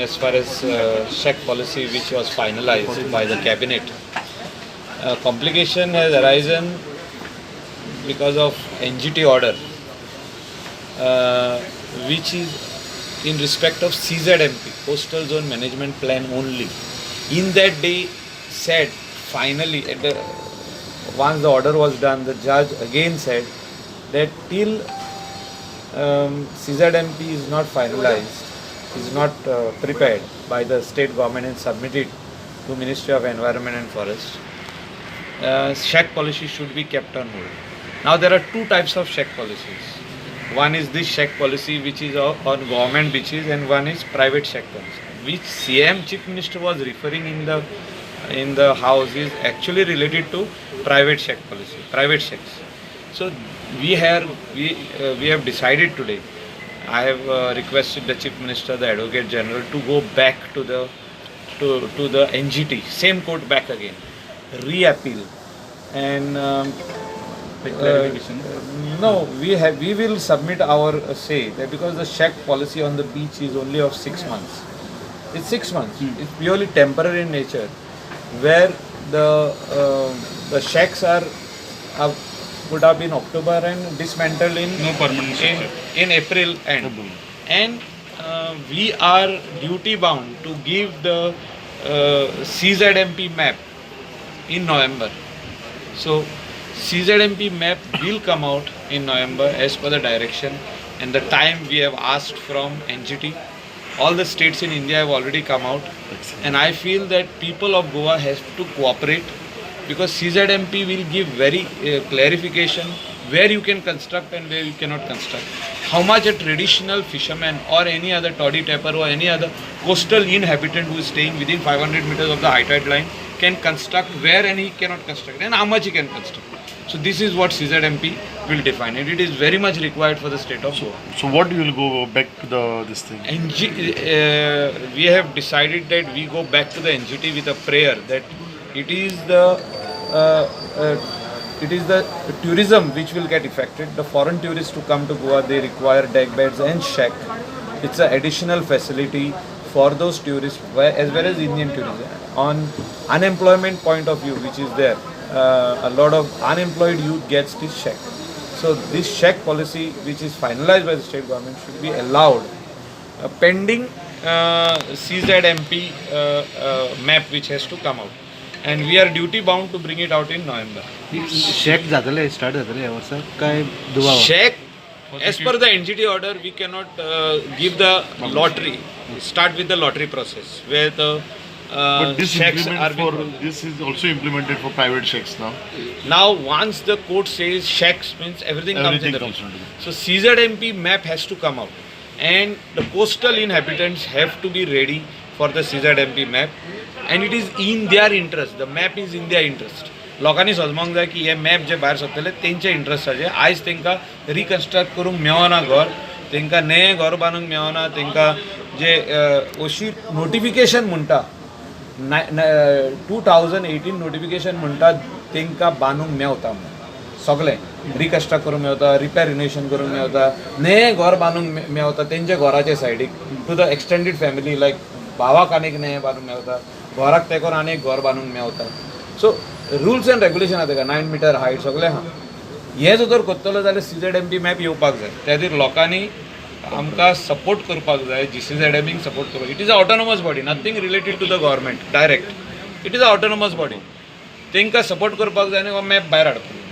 as far as check policy which was finalized by the cabinet. Complication has arisen because of NGT order, which is in respect of CZMP, Coastal Zone Management Plan only. In that day said, finally, once the order was done, the judge again said that till CZMP is not finalized, is not prepared by the state government and submitted to Ministry of Environment and Forest, shack policy should be kept on hold. Now there are two types of shack policies. One is this shack policy which is on government beaches, and one is private shack policy, which CM Chief Minister was referring in the house is actually related to private shack policy, private shacks. So we have decided today. I have requested the Chief Minister, the Advocate General, to go back to the NGT, same court back again, re-appeal, and no, we will submit our say that because the shack policy on the beach is only of 6 months. It's 6 months. It's purely temporary in nature, where the shacks would have been October and dismantled in April end. And we are duty bound to give the CZMP map in November. So CZMP map will come out in November as per the direction and the time we have asked from NGT. All the states in India have already come out, and I feel that people of Goa have to cooperate, because CZMP will give very clarification where you can construct and where you cannot construct. How much a traditional fisherman or any other toddy tapper or any other coastal inhabitant who is staying within 500 meters of the high tide line can construct where and he cannot construct, and how much he can construct. So this is what CZMP will define, and it is very much required for the state of Goa. So what you will go back to this thing? We have decided that we go back to the NGT with a prayer that it is the tourism which will get affected. The foreign tourists to come to Goa, they require deck beds and shack. It's an additional facility for those tourists as well as Indian tourism. On unemployment point of view, which is there, a lot of unemployed youth gets this shack. So this shack policy, which is finalized by the state government, should be allowed pending CZMP map which has to come out. And we are duty bound to bring it out in November. Shake जातले start जातले ह्या वर्सा काय दुबाव Shack, as per the NGT order, we cannot give the lottery, start with the lottery process, where the But this shacks are being. this is also implemented for private shacks now. Now, once the court says shacks means everything comes in the comes picture. under this. So CZMP map has to come out, and the coastal inhabitants have to be ready for the CZMP map, and it is in their interest. The map is in their interest. लोकांनी समजूंक जाय की हे map जे भायर सरतले तेंचे इंट्रस्टाचे आयज तांकां reconstruct करूंक मेळना घर, तांकां नयें घर बांदूंक मेळना, तांकां जे अशी नोटिफिकेशन म्हणटा 2018 नोटिफिकेशन म्हणटा तांकां बांदूंक मेळटा सगळें रिकन्स्ट्रक्ट करूंक मेळटा, रिपेर रिनोवेशन करूंक मेळटा, नयें घर बांदूंक मेळटा तेंच्या घराचे सायडीक टू द एक्सटेंडेड फॅमिली, लायक भावाक आनीक नयें बांदूंक मेळटा, घराक तेकोन आनीक घर बांदूंक मेळटा. सो रुल्स एंड रेग्युलेशन आहा तेका 9 मीटर हायट सगळें आहा. हें जर करतलो जाल्यार CZMP मॅप येवपाक जाय. त्या खातीर लोकांनी आमकां सपोर्ट करपाक जाय, GCZMPक सपोर्ट करपाक. It is a autonomous body, nothing related to the government direct. It is a autonomous body. तांकां सपोर्ट करपाक जाय आनी हो मॅप भायर हाडपाक.